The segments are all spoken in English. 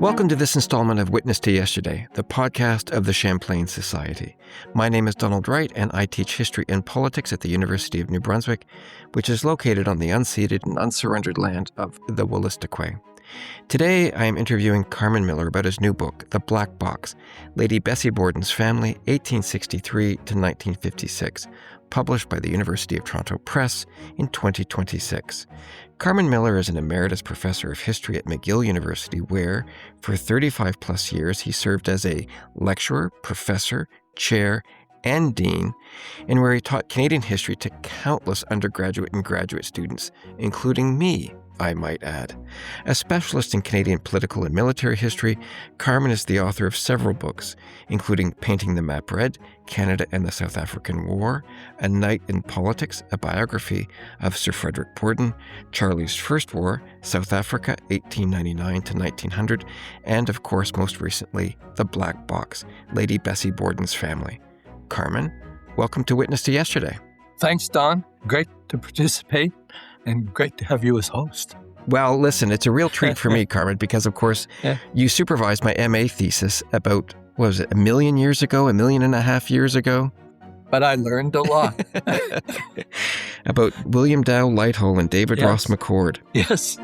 Welcome to this installment of Witness to Yesterday, the podcast of the Champlain Society. My name is Donald Wright, and I teach history and politics at the University of New Brunswick, which is located on the unceded and unsurrendered land of the Wolastoqey. Today, I am interviewing Carman Miller about his new book, The Black Box, Lady Bessie Borden's Family, 1863 to 1956, published by the University of Toronto Press in 2026. Carman Miller is an emeritus professor of history at McGill University, where, for 35 plus years, he served as a lecturer, professor, chair, and dean, and where he taught Canadian history to countless undergraduate and graduate students, including me, I might add. A specialist in Canadian political and military history, Carman is the author of several books, including Painting the Map Red, Canada and the South African War, A Night in Politics, a biography of Sir Frederick Borden, Charlie's First War, South Africa, 1899 to 1900, and of course, most recently, The Black Box, Lady Bessie Borden's Family. Carman, welcome to Witness to Yesterday. Thanks, Don. Great to participate and great to have you as host. Well, listen, it's a real treat for me, Carman, because, of course, you supervised my MA thesis about, what was it, 1 million years ago, 1.5 million years ago? But I learned a lot. About William Dow Lighthole and David Ross McCord. Yes.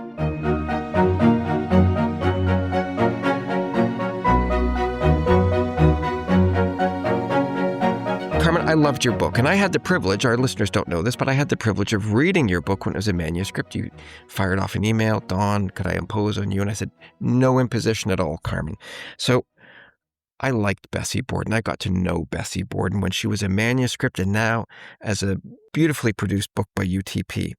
Carman, I loved your book, and I had the privilege, our listeners don't know this, but I had the privilege of reading your book when it was a manuscript. You fired off an email, Don, could I impose on you? And I said, no imposition at all, Carman. So I liked Bessie Borden. I got to know Bessie Borden when she was a manuscript and now as a beautifully produced book by UTP.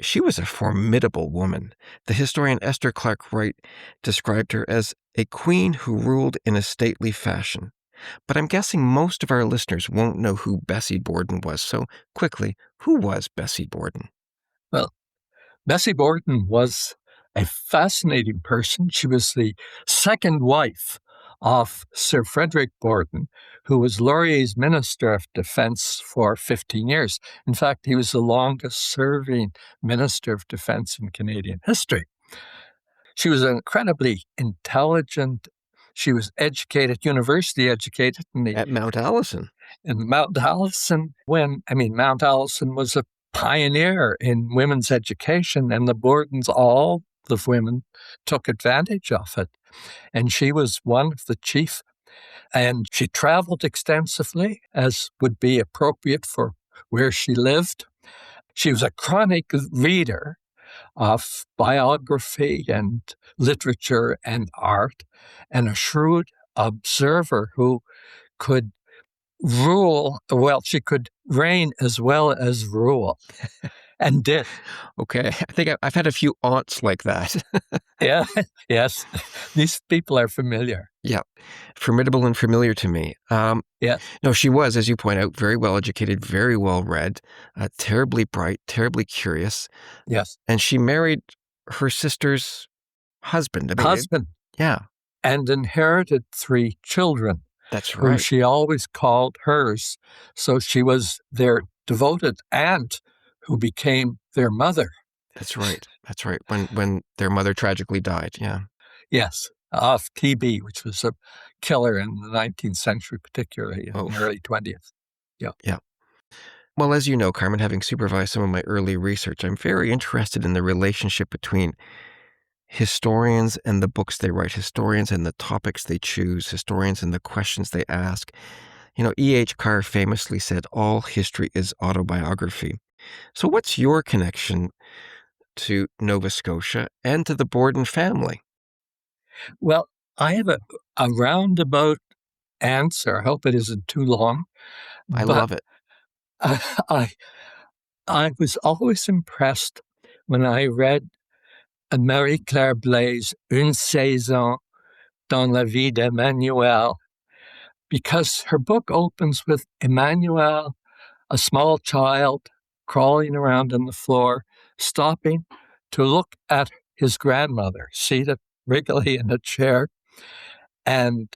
She was a formidable woman. The historian Esther Clark Wright described her as a queen who ruled in a stately fashion. But I'm guessing most of our listeners won't know who Bessie Borden was. So quickly, who was Bessie Borden? Well, Bessie Borden was a fascinating person. She was the second wife of Sir Frederick Borden, who was Laurier's Minister of Defense for 15 years. In fact, he was the longest-serving Minister of Defense in Canadian history. She was incredibly intelligent. She was educated, university educated. At Mount Allison. In Mount Allison, Mount Allison was a pioneer in women's education, and the Bordens, all the women, took advantage of it. And she was one of the chief. And she traveled extensively, as would be appropriate for where she lived. She was a chronic reader of biography and literature and art, and a shrewd observer who could rule, well, she could reign as well as rule, and did. Okay, I think I've had a few aunts like that. Yeah, yes, these people are familiar. Yeah, formidable and familiar to me. No, she was, as you point out, very well educated, very well read, terribly bright, terribly curious. Yes. And she married her sister's husband. Yeah. And inherited 3 children. That's right. Who she always called hers. So she was their devoted aunt who became their mother. That's right. That's right. When their mother tragically died. Yeah. Yes. Of TB, which was a killer in the 19th century, particularly in the early 20th. Yeah. Yeah. Well, as you know, Carman, having supervised some of my early research, I'm very interested in the relationship between historians and the books they write, historians and the topics they choose, historians and the questions they ask. You know, E.H. Carr famously said, all history is autobiography. So what's your connection to Nova Scotia and to the Borden family? Well, I have a roundabout answer. I hope it isn't too long. I love it. I was always impressed when I read Marie-Claire Blais' Une saison dans la vie d'Emmanuel, because her book opens with Emmanuel, a small child, crawling around on the floor, stopping to look at his grandmother, seated regally in a chair, and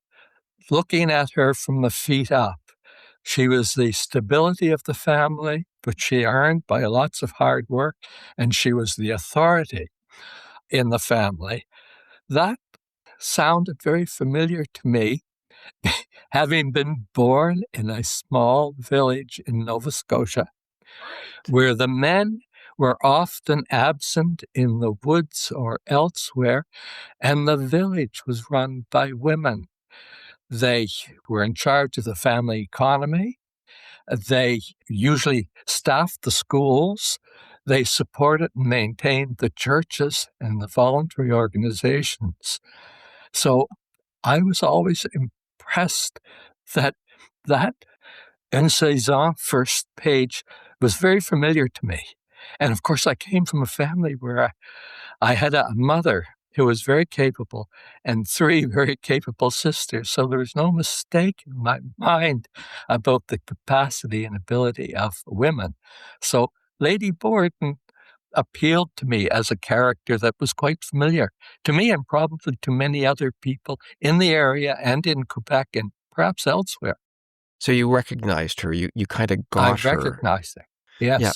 looking at her from the feet up. She was the stability of the family, which she earned by lots of hard work, and she was the authority in the family. That sounded very familiar to me, having been born in a small village in Nova Scotia, where the men were often absent in the woods or elsewhere, and the village was run by women. They were in charge of the family economy. They usually staffed the schools. They supported and maintained the churches and the voluntary organizations. So I was always impressed that that en saison first page was very familiar to me. And of course, I came from a family where I had a mother who was very capable and three very capable sisters. So there was no mistake in my mind about the capacity and ability of women. So Lady Borden appealed to me as a character that was quite familiar to me and probably to many other people in the area and in Quebec and perhaps elsewhere. So you recognized her. You kind of I got her. recognized her. Yes. Yeah.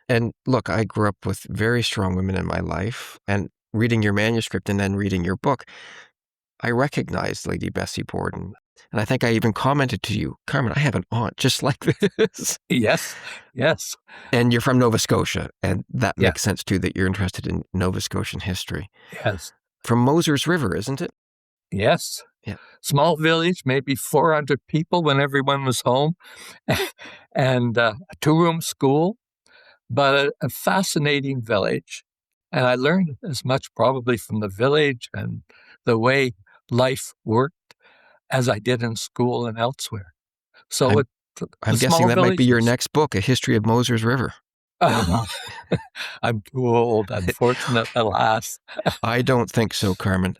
And look, I grew up with very strong women in my life, and reading your manuscript and then reading your book, I recognized Lady Bessie Borden. And I think I even commented to you, Carman, I have an aunt just like this. Yes. Yes. And you're from Nova Scotia, and that Yeah. makes sense too, that you're interested in Nova Scotian history. Yes. From Mosers River, isn't it? Yes. Yeah. Small village, maybe 400 people when everyone was home, and a two-room school, but a fascinating village. And I learned as much probably from the village and the way life worked as I did in school and elsewhere. So I'm guessing that might be your next book, A History of Mosers River. I'm too old, unfortunate, alas. I don't think so, Carman.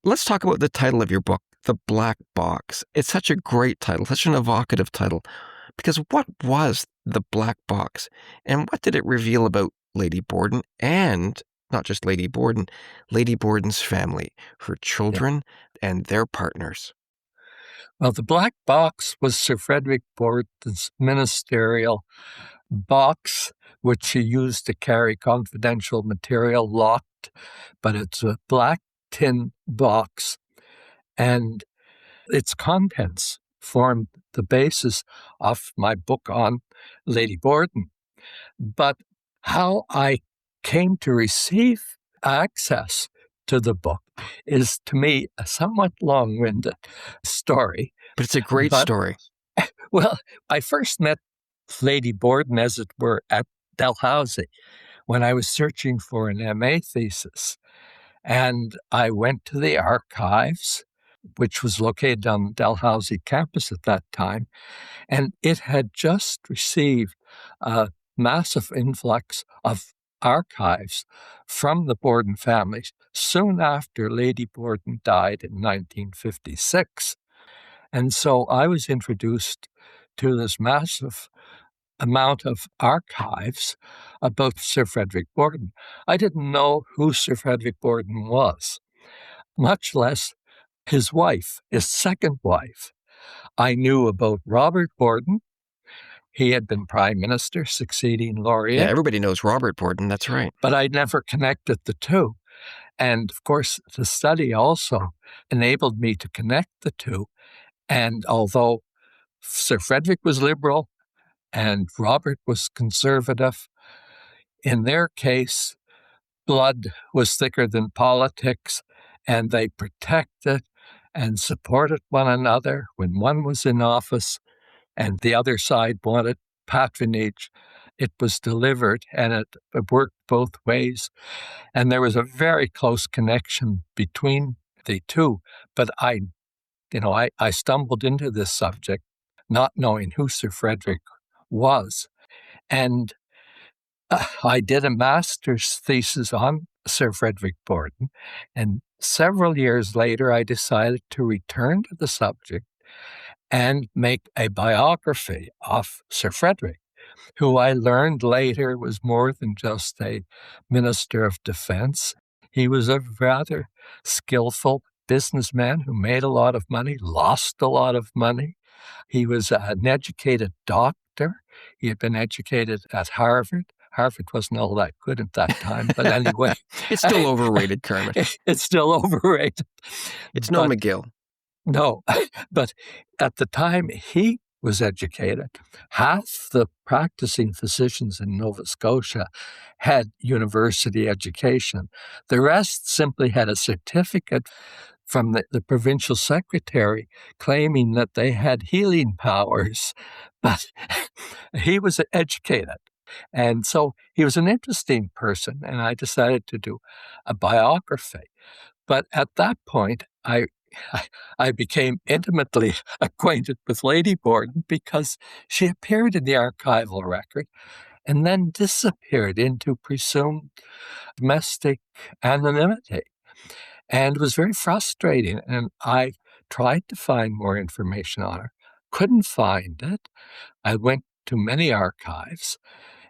Let's talk about the title of your book, The Black Box. It's such a great title, such an evocative title, because what was the Black Box, and what did it reveal about Lady Borden, and not just Lady Borden, Lady Borden's family, her children, and their partners? Well, the Black Box was Sir Frederick Borden's ministerial box, which he used to carry confidential material locked, but it's a black tin box, and its contents formed the basis of my book on Lady Borden. But how I came to receive access to the book is, to me, a somewhat long-winded story. But it's a great story. Well, I first met Lady Borden, as it were, at Dalhousie when I was searching for an MA thesis. And I went to the archives, which was located on the Dalhousie campus at that time, and it had just received a massive influx of archives from the Borden families soon after Lady Borden died in 1956. And so I was introduced to this massive amount of archives about Sir Frederick Borden. I didn't know who Sir Frederick Borden was, much less his wife, his second wife. I knew about Robert Borden. He had been Prime Minister, succeeding Laurier. Yeah, everybody knows Robert Borden, that's right. But I'd never connected the two. And of course, the study also enabled me to connect the two. And although Sir Frederick was liberal and Robert was conservative, in their case, blood was thicker than politics, and they protected and supported one another when one was in office and the other side wanted patronage. It was delivered, and it worked both ways. And there was a very close connection between the two. But I stumbled into this subject not knowing who Sir Frederick was. And I did a master's thesis on Sir Frederick Borden. And several years later, I decided to return to the subject and make a biography of Sir Frederick, who I learned later was more than just a Minister of Defense. He was a rather skillful businessman who made a lot of money, lost a lot of money. He was an educated doctor. He had been educated at Harvard Harvard wasn't all that good at that time, but anyway. It's still overrated, Carman. It's still overrated. It's no McGill. No, but at the time he was educated, half the practicing physicians in Nova Scotia had university education. The rest simply had a certificate from the provincial secretary claiming that they had healing powers, but he was educated. And so he was an interesting person, and I decided to do a biography. But at that point, I became intimately acquainted with Lady Borden because she appeared in the archival record and then disappeared into presumed domestic anonymity. And it was very frustrating. And I tried to find more information on her, couldn't find it. I went to many archives.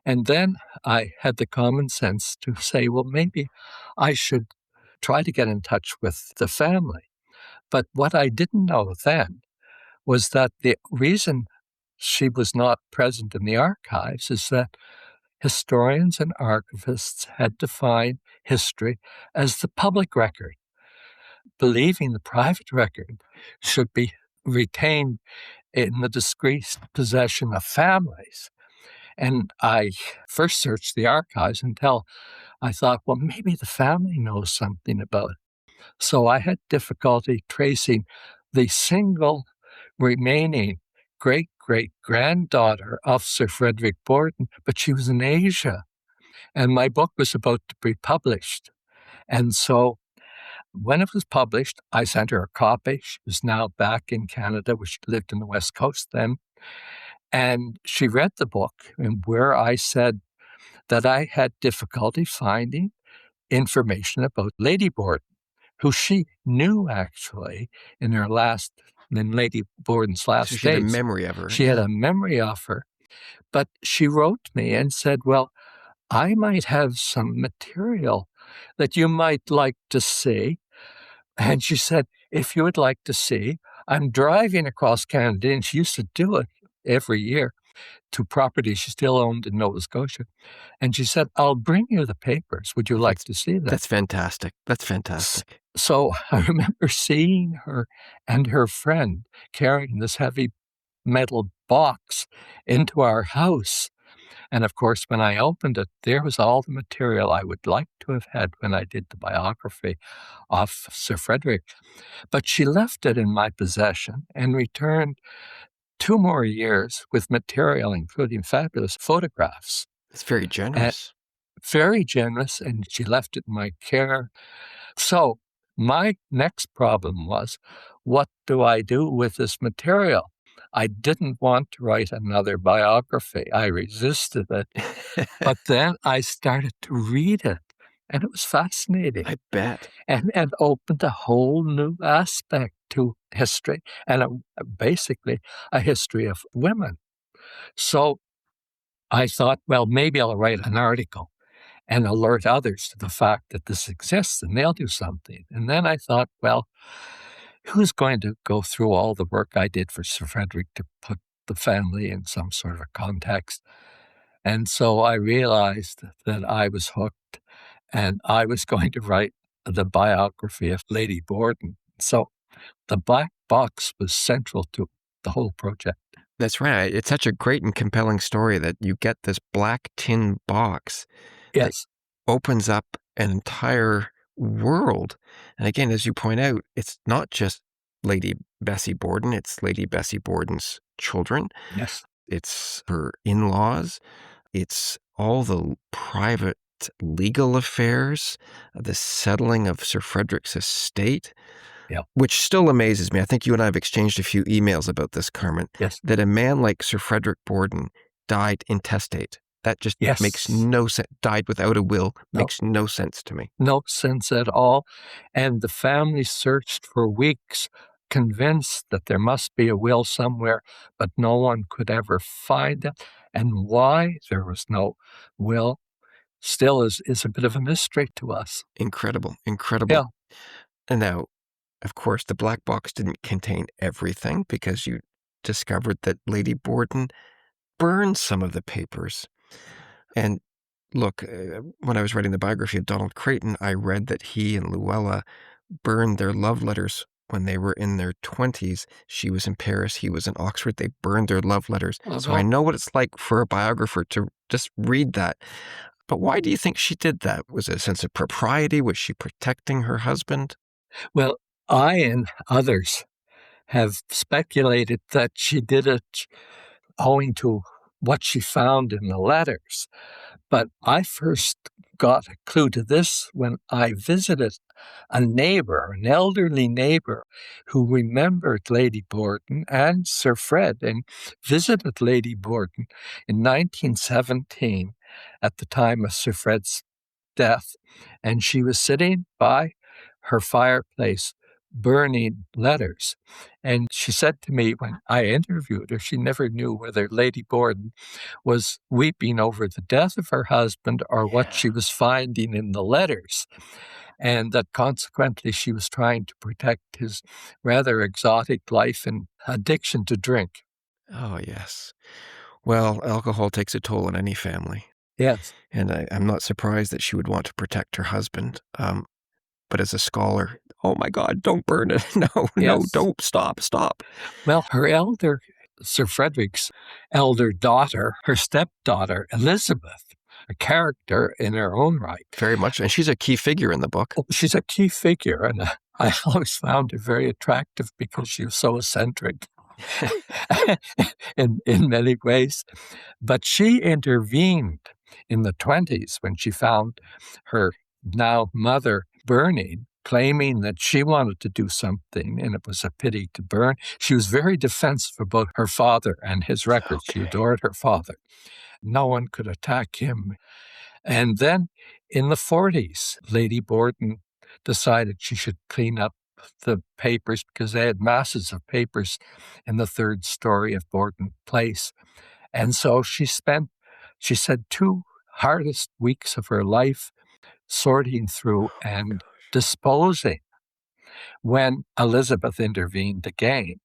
And then I had the common sense to say, well, maybe I should try to get in touch with the family. But what I didn't know then was that the reason she was not present in the archives is that historians and archivists had defined history as the public record, believing the private record should be retained in the discreet possession of families. And I first searched the archives until I thought, well, maybe the family knows something about it. So I had difficulty tracing the single remaining great-great-granddaughter of Sir Frederick Borden, but she was in Asia, and my book was about to be published. And so when it was published, I sent her a copy. She was now back in Canada, where she lived in the West Coast then. And she read the book, and where I said that I had difficulty finding information about Lady Borden, who she knew actually in Lady Borden's last So she had a days. memory of her. She had a memory of her. But she wrote me and said, well, I might have some material that you might like to see. And she said, if you would like to see, I'm driving across Canada, and she used to do it every year to property she still owned in Nova Scotia. And she said, I'll bring you the papers. Would you like to see them? That's fantastic. That's fantastic. So I remember seeing her and her friend carrying this heavy metal box into our house. And of course, when I opened it, there was all the material I would like to have had when I did the biography of Sir Frederick. But she left it in my possession and returned 2 more years with material, including fabulous photographs. It's very generous. Very generous, and she left it in my care. So my next problem was, what do I do with this material? I didn't want to write another biography. I resisted it. But then I started to read it, and it was fascinating. I bet. And opened a whole new aspect to history, and basically a history of women. So I thought, well, maybe I'll write an article and alert others to the fact that this exists, and they'll do something. And then I thought, well, who's going to go through all the work I did for Sir Frederick to put the family in some sort of a context? And so I realized that I was hooked, and I was going to write the biography of Lady Borden. So the black box was central to the whole project. That's right. It's such a great and compelling story that you get this black tin box. Yes. That opens up an entire world. And again, as you point out, it's not just Lady Bessie Borden, it's Lady Bessie Borden's children. Yes. It's her in-laws. It's all the private legal affairs, the settling of Sir Frederick's estate. Yeah. Which still amazes me. I think you and I have exchanged a few emails about this, Carman. Yes. That a man like Sir Frederick Borden died intestate. That just makes no sense. Died without a will. Makes no sense to me. No sense at all. And the family searched for weeks, convinced that there must be a will somewhere, but no one could ever find it. And why there was no will still is a bit of a mystery to us. Incredible. Incredible. Yeah. And now, of course, the black box didn't contain everything because you discovered that Lady Borden burned some of the papers. And Look, when I was writing the biography of Donald Creighton, I read that he and Luella burned their love letters when they were in their 20s. She was in Paris, he was in Oxford. They burned their love letters. So I know what it's like for a biographer to just read that. But why do you think she did that? Was it a sense of propriety? Was she protecting her husband? Well, I and others have speculated that she did it owing to what she found in the letters. But I first got a clue to this when I visited a neighbor, an elderly neighbor, who remembered Lady Borden and Sir Fred, and visited Lady Borden in 1917 at the time of Sir Fred's death. And she was sitting by her fireplace burning letters. And she said to me when I interviewed her, she never knew whether Lady Borden was weeping over the death of her husband or what she was finding in the letters, and that consequently she was trying to protect his rather exotic life and addiction to drink. Oh, yes. Well, alcohol takes a toll on any family. Yes. And I'm not surprised that she would want to protect her husband. But as a scholar, oh my God, don't burn it. No, don't, stop. Well, her elder, Sir Frederick's elder daughter, her stepdaughter, Elizabeth, a character in her own right. Very much. And she's a key figure in the book. Oh, she's a key figure. And I always found her very attractive because she was so eccentric in many ways. But she intervened in the 20s when she found her now mother burning, claiming that she wanted to do something and it was a pity to burn. She was very defensive about her father and his records. She adored her father. No one could attack him. And then in the 40s, Lady Borden decided she should clean up the papers because they had masses of papers in the third story of Borden Place. And so she spent, she said, 2 hardest weeks of her life sorting through and disposing when Elizabeth intervened again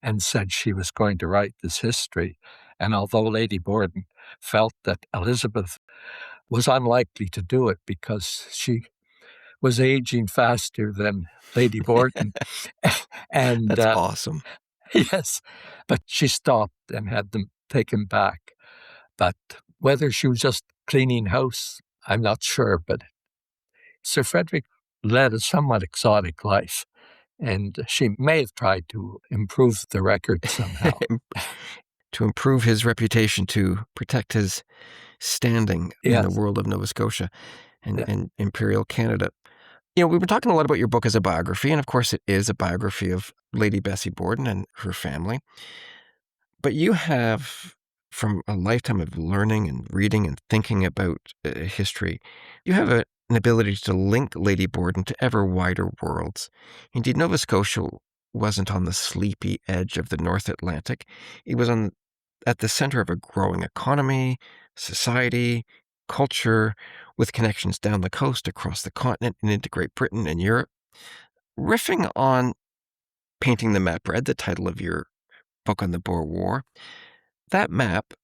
and said she was going to write this history. And although Lady Borden felt that Elizabeth was unlikely to do it because she was aging faster than Lady Borden. And that's awesome. Yes, but she stopped and had them taken back. But whether she was just cleaning house, I'm not sure. But Sir Frederick led a somewhat exotic life, and she may have tried to improve the record somehow. To improve his reputation, to protect his standing in the world of Nova Scotia and Imperial Canada. You know, we've been talking a lot about your book as a biography, and of course it is a biography of Lady Bessie Borden and her family. But you have, from a lifetime of learning and reading and thinking about history, you have an ability to link Lady Borden to ever wider worlds. Indeed, Nova Scotia wasn't on the sleepy edge of the North Atlantic. It was at the center of a growing economy, society, culture, with connections down the coast, across the continent, and into Great Britain and Europe. Riffing on Painting the Map Red, the title of your book on the Boer War, that map,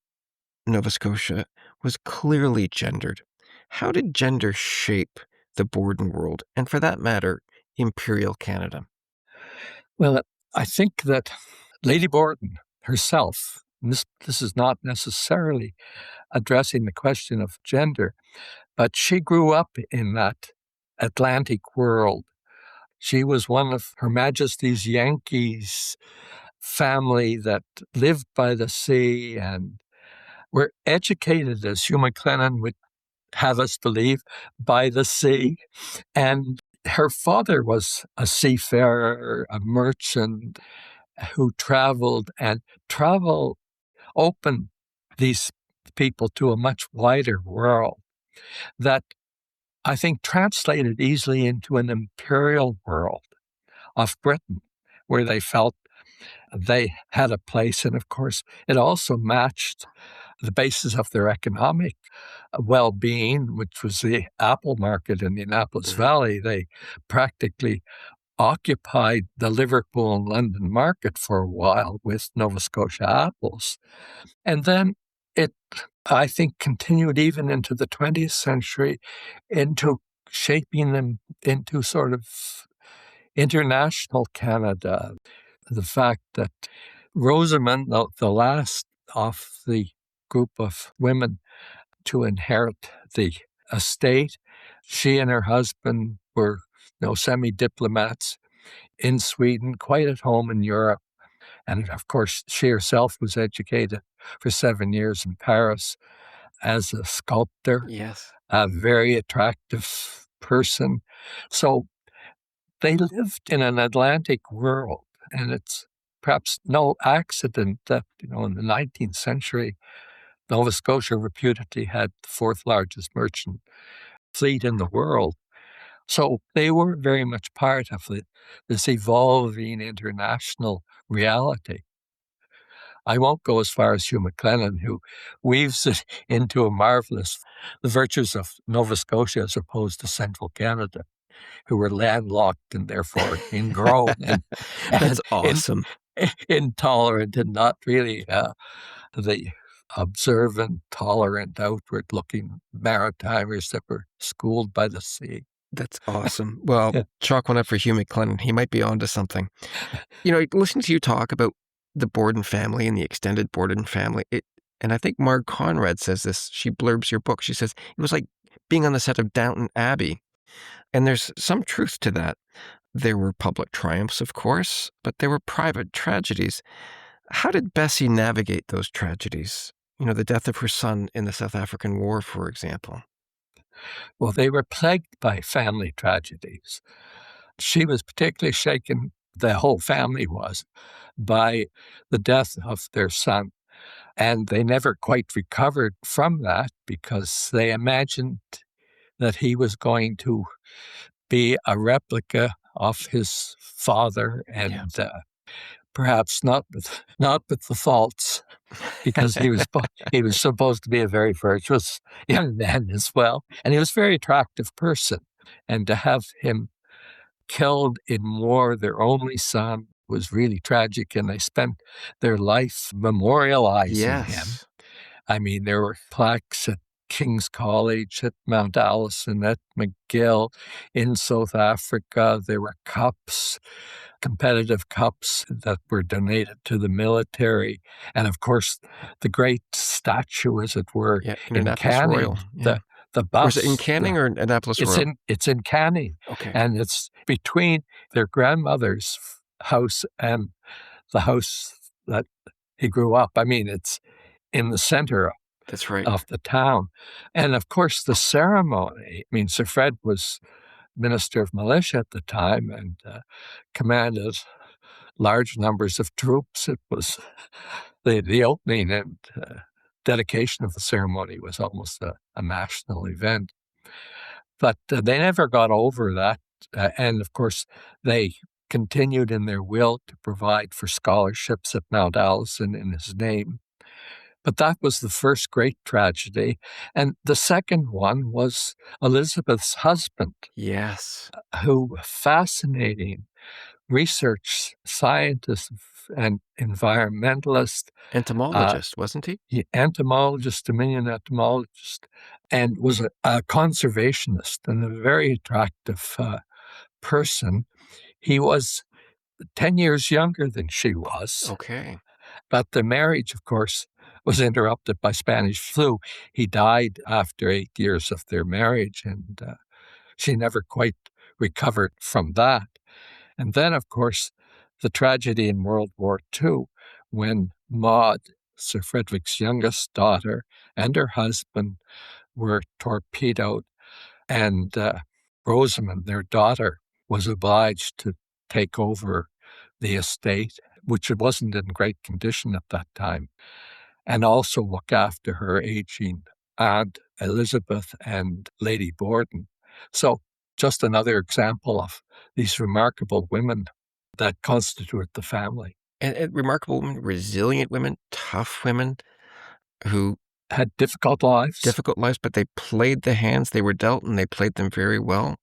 Nova Scotia, was clearly gendered. How did gender shape the Borden world, and for that matter, Imperial Canada? Well, I think that Lady Borden herself, and this is not necessarily addressing the question of gender, but she grew up in that Atlantic world. She was one of Her Majesty's Yankees family that lived by the sea and were educated, as Hugh McLennan would have us believe, by the sea. And her father was a seafarer, a merchant who traveled, and travel opened these people to a much wider world that I think translated easily into an imperial world of Britain, where they felt they had a place. And of course, it also matched the basis of their economic well-being, which was the apple market in the Annapolis Valley. They practically occupied the Liverpool and London market for a while with Nova Scotia apples. And then it, I think, continued even into the 20th century, into shaping them into sort of international Canada. The fact that Rosamond, the last of the group of women to inherit the estate, she and her husband were semi-diplomats in Sweden, quite at home in Europe. And of course, she herself was educated for 7 years in Paris as a sculptor, Yes. a very attractive person. So they lived in an Atlantic world, and it's perhaps no accident that, in the 19th century, Nova Scotia reputedly had the fourth largest merchant fleet in the world. So they were very much part of this evolving international reality. I won't go as far as Hugh McLennan, who weaves it into the virtues of Nova Scotia as opposed to central Canada, who were landlocked and therefore ingrown and That's awesome. intolerant and not really the observant, tolerant, outward-looking maritimers that were schooled by the sea. That's awesome. Well, Yeah. chalk one up for Hugh McLennan. He might be onto something. Listening to you talk about the Borden family and the extended Borden family, and I think Marg Conrad says this, she blurbs your book. She says, it was like being on the set of Downton Abbey. And there's some truth to that. There were public triumphs, of course, but there were private tragedies. How did Bessie navigate those tragedies? The death of her son in the South African War, for example. Well, they were plagued by family tragedies. She was particularly shaken, the whole family was, by the death of their son. And they never quite recovered from that because they imagined that he was going to be a replica of his father and perhaps not with the faults, because he was supposed to be a very virtuous young man as well. And he was a very attractive person. And to have him killed in war, their only son, was really tragic. And they spent their life memorializing him. I mean, there were plaques at King's College, at Mount Allison, at McGill. In South Africa, there were cups, competitive cups that were donated to the military. And of course, the great statue, as it were, in Canning, Royal. The bust. Was it in Canning or Annapolis Royal? It's in Canning. Okay. And it's between their grandmother's house and the house that he grew up. I mean, it's in the center That's right. of the town. And of course, the ceremony, I mean, Sir Fred was Minister of Militia at the time and commanded large numbers of troops. It was the opening and dedication of the ceremony was almost a national event. But they never got over that. And of course, they continued in their will to provide for scholarships at Mount Allison in his name. But that was the first great tragedy. And the second one was Elizabeth's husband. Yes. Who, fascinating research scientist and environmentalist. Entomologist, wasn't he? Entomologist, Dominion entomologist, and was a conservationist and a very attractive person. He was 10 years younger than she was. Okay. But the marriage, of course, was interrupted by Spanish flu. He died after 8 years of their marriage, and she never quite recovered from that. And then, of course, the tragedy in World War II, when Maud, Sir Frederick's youngest daughter, and her husband were torpedoed, and Rosamond, their daughter, was obliged to take over the estate, which wasn't in great condition at that time, and also look after her aging aunt, Elizabeth, and Lady Borden. So just another example of these remarkable women that constitute the family. And remarkable women, resilient women, tough women who had difficult lives, but they played the hands they were dealt, and they played them very well.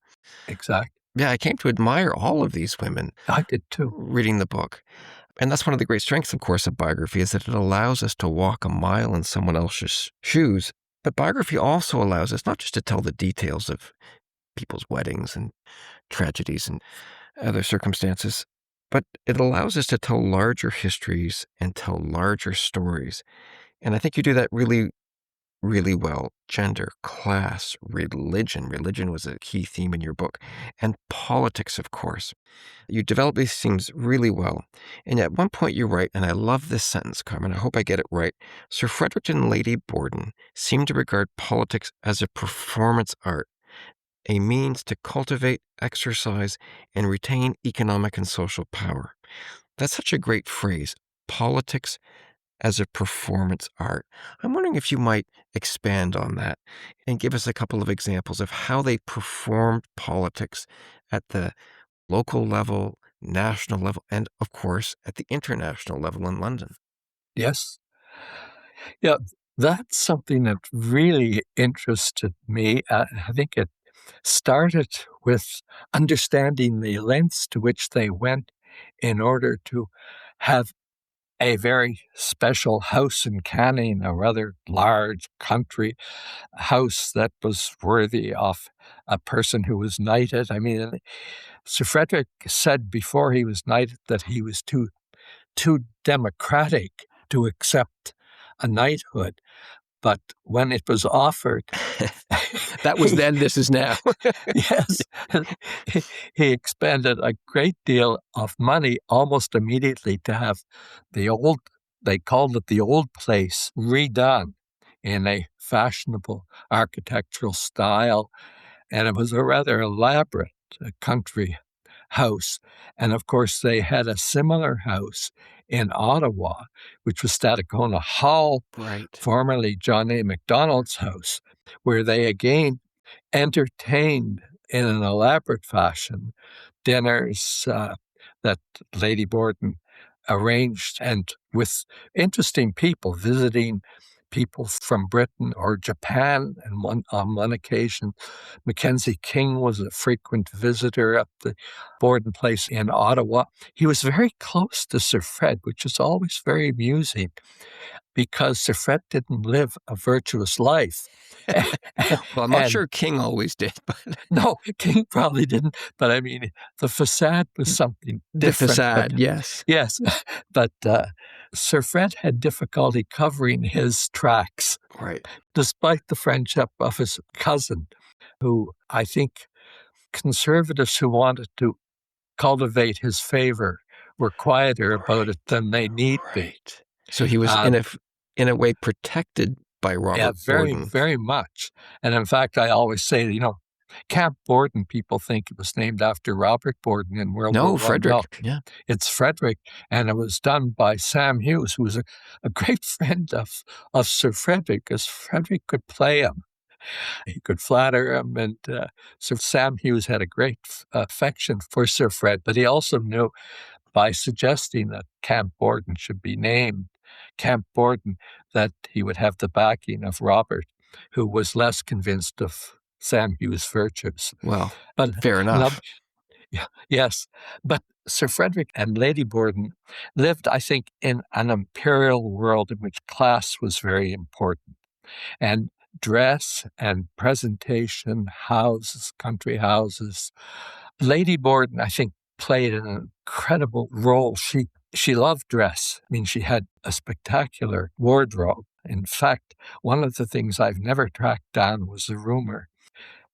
Exactly. Yeah, I came to admire all of these women. I did too. Reading the book. And that's one of the great strengths, of course, of biography, is that it allows us to walk a mile in someone else's shoes. But biography also allows us not just to tell the details of people's weddings and tragedies and other circumstances, but it allows us to tell larger histories and tell larger stories. And I think you do that really, really well. Gender, class, religion. Religion was a key theme in your book. And politics, of course. You develop these themes really well. And at one point you write, and I love this sentence, Carman, I hope I get it right, Sir Frederick and Lady Borden seem to regard politics as a performance art, a means to cultivate, exercise, and retain economic and social power. That's such a great phrase, politics as a performance art. I'm wondering if you might expand on that and give us a couple of examples of how they performed politics at the local level, national level, and of course at the international level in London. Yes. Yeah, that's something that really interested me. I think it started with understanding the lengths to which they went in order to have a very special house in Canning, a rather large country house that was worthy of a person who was knighted. I mean, Sir Frederick said before he was knighted that he was too democratic to accept a knighthood. But when it was offered, that was then, this is now. Yes, he expended a great deal of money almost immediately to have they called it the old place, redone in a fashionable architectural style. And it was a rather elaborate country house. And of course, they had a similar house in Ottawa, which was Stadacona Hall, Right. formerly John A. Macdonald's house, where they again entertained in an elaborate fashion dinners that Lady Borden arranged, and with interesting people visiting people from Britain or Japan. And on one occasion, Mackenzie King was a frequent visitor at the Borden place in Ottawa. He was very close to Sir Fred, which is always very amusing because Sir Fred didn't live a virtuous life. Well, I'm not sure King always did. But no, King probably didn't. But I mean, the facade was something different. The facade, yes. Yes. But Sir Fred had difficulty covering his tracks. Right. Despite the friendship of his cousin, who I think conservatives who wanted to cultivate his favor were quieter about it than they need be. So he was in a way protected by Robert Borden. Very much. And in fact, I always say, Camp Borden, people think it was named after Robert Borden in World War I. No, Frederick. Yeah. It's Frederick, and it was done by Sam Hughes, who was a great friend of Sir Frederick, because Frederick could play him. He could flatter him, and Sir Sam Hughes had a great affection for Sir Fred, but he also knew by suggesting that Camp Borden should be named Camp Borden, that he would have the backing of Robert, who was less convinced of Sam Hughes' virtues. Well, but fair enough. Yes, but Sir Frederick and Lady Borden lived, I think, in an imperial world in which class was very important. And dress and presentation, houses, country houses. Lady Borden, I think, played an incredible role. She loved dress. I mean, she had a spectacular wardrobe. In fact, one of the things I've never tracked down was a rumor.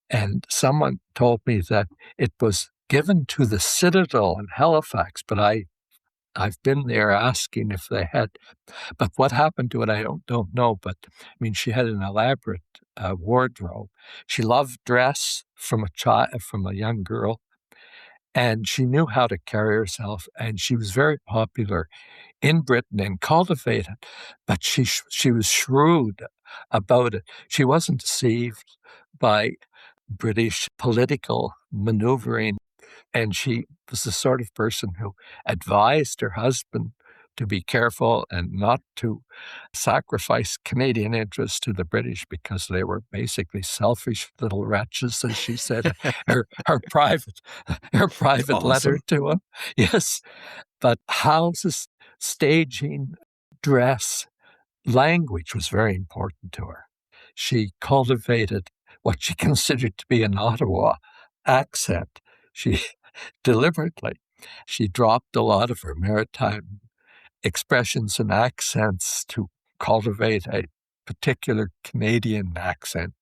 And someone told me that it was given to the Citadel in Halifax, but I've been there asking if they had. But what happened to it, I don't know. But I mean, she had an elaborate wardrobe. She loved dress from a young girl. And she knew how to carry herself, and she was very popular in Britain and cultivated, but she was shrewd about it. She wasn't deceived by British political maneuvering, and she was the sort of person who advised her husband to be careful and not to sacrifice Canadian interests to the British because they were basically selfish little wretches, as she said, her private awesome letter to him. Yes, but houses, staging, dress, language was very important to her. She cultivated what she considered to be an Ottawa accent. She deliberately, she dropped a lot of her maritime expressions and accents to cultivate a particular Canadian accent.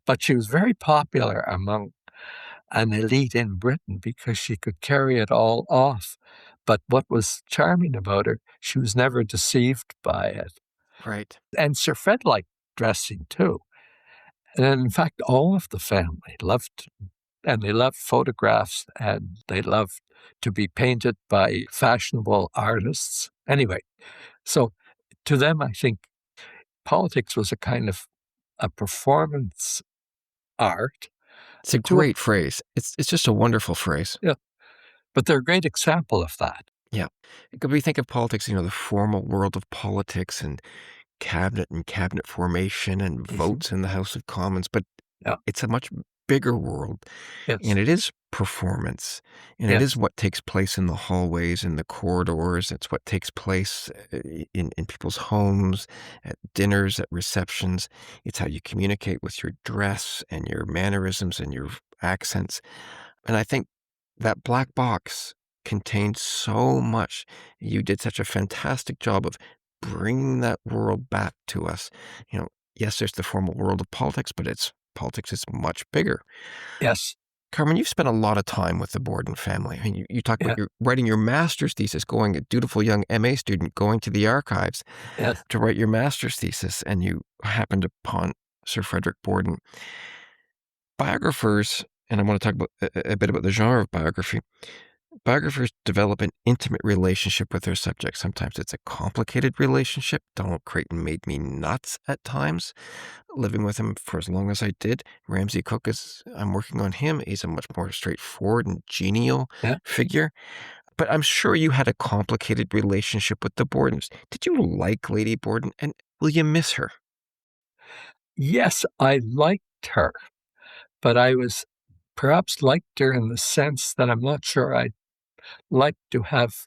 But she was very popular among an elite in Britain because she could carry it all off. But what was charming about her, she was never deceived by it. Right. And Sir Fred liked dressing too. And in fact, all of the family loved, and they loved photographs, and they loved to be painted by fashionable artists. Anyway, so to them, I think politics was a kind of a performance art. It's a great phrase. It's just a wonderful phrase. Yeah, but they're a great example of that. Yeah. Because we think of politics, the formal world of politics and cabinet formation and votes in the House of Commons, but Yeah. it's a much bigger world. Yes. And it is performance. And it is what takes place in the hallways, in the corridors. It's what takes place in people's homes, at dinners, at receptions. It's how you communicate with your dress and your mannerisms and your accents. And I think that black box contained so much. You did such a fantastic job of bringing that world back to us. Yes, there's the formal world of politics, but politics is much bigger. Yes. Carman, you've spent a lot of time with the Borden family. I mean, you talk about writing your master's thesis, a dutiful young MA student, going to the archives to write your master's thesis, and you happened upon Sir Frederick Borden. Biographers, and I want to talk about a bit about the genre of biography, biographers develop an intimate relationship with their subject. Sometimes it's a complicated relationship. Donald Creighton made me nuts at times, living with him for as long as I did. Ramsay Cook, I'm working on him. He's a much more straightforward and genial figure. But I'm sure you had a complicated relationship with the Bordens. Did you like Lady Borden, and will you miss her? Yes, I liked her, but I was perhaps liked her in the sense that I'm not sure I'd like to have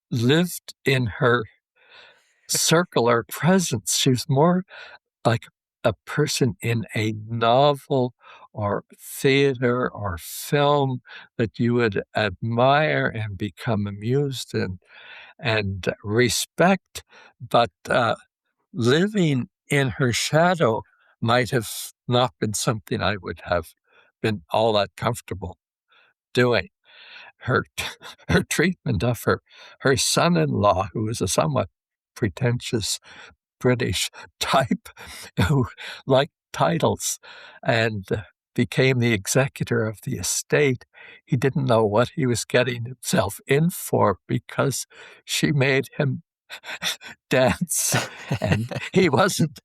lived in her circular presence. She was more like a person in a novel or theater or film that you would admire and become amused and respect, but living in her shadow might have not been something I would have been all that comfortable doing. Her treatment of her son-in-law, who was a somewhat pretentious British type who liked titles and became the executor of the estate. He didn't know what he was getting himself in for because she made him dance, and he wasn't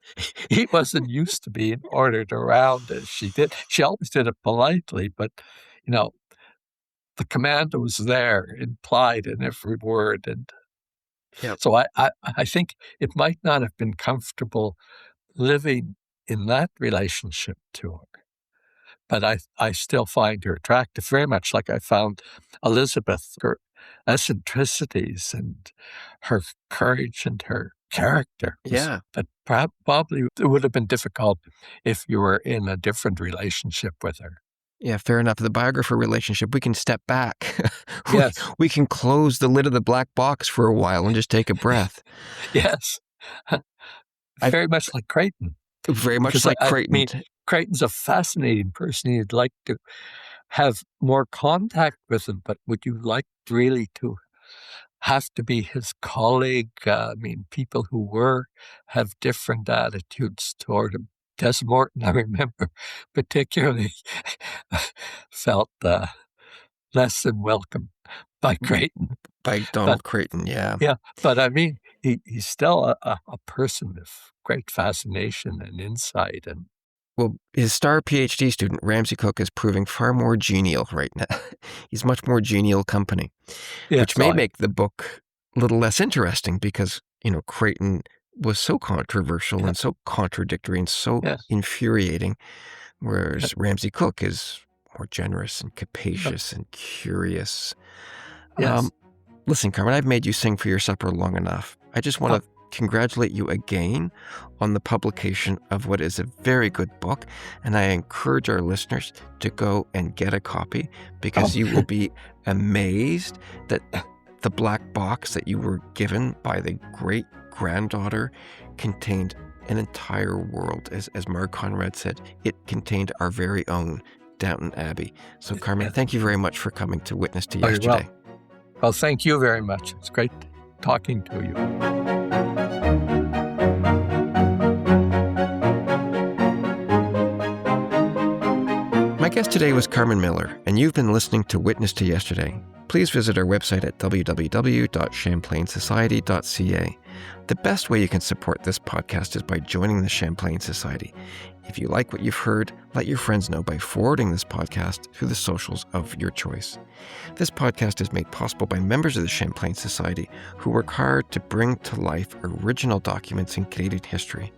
used to being ordered around as she did. She always did it politely, but the command was there, implied in every word, and so I think it might not have been comfortable living in that relationship to her, but I still find her attractive, very much like I found Elizabeth, her eccentricities and her courage and her character. But probably it would have been difficult if you were in a different relationship with her. Yeah, fair enough. The biographer relationship, we can step back. Yes. We can close the lid of the black box for a while and just take a breath. Yes. Very much like Creighton. Very much like Creighton. I mean, Creighton's a fascinating person. You'd like to have more contact with him, but would you like really to have to be his colleague? I mean, people who have different attitudes toward him. Des Morton, I remember, particularly felt less than welcome by Creighton. By Donald Creighton, yeah. Yeah, but I mean, he's still a person of great fascination and insight. And well, his star PhD student, Ramsay Cook, is proving far more genial right now. He's much more genial company, which may make the book a little less interesting because, Creighton was so controversial and so contradictory and so infuriating, whereas Ramsay Cook is more generous and capacious and curious. Yes. Listen, Carman, I've made you sing for your supper long enough. I just want to congratulate you again on the publication of what is a very good book, and I encourage our listeners to go and get a copy, because you will be amazed that the black box that you were given by the great-granddaughter contained an entire world. As Mark Conrad said, it contained our very own Downton Abbey. So, Carman, thank you very much for coming to Witness to Yesterday. Well, thank you very much. It's great talking to you. My guest today was Carman Miller, and you've been listening to Witness to Yesterday. Please visit our website at www.champlainsociety.ca. The best way you can support this podcast is by joining the Champlain Society. If you like what you've heard, let your friends know by forwarding this podcast through the socials of your choice. This podcast is made possible by members of the Champlain Society who work hard to bring to life original documents in Canadian history.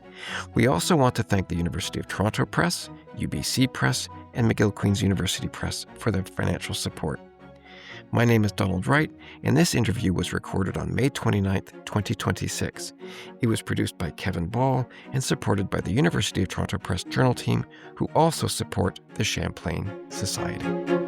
We also want to thank the University of Toronto Press, UBC Press, and McGill Queen's University Press for their financial support. My name is Donald Wright, and this interview was recorded on May 29th, 2026. It was produced by Kevin Ball and supported by the University of Toronto Press Journal team, who also support the Champlain Society.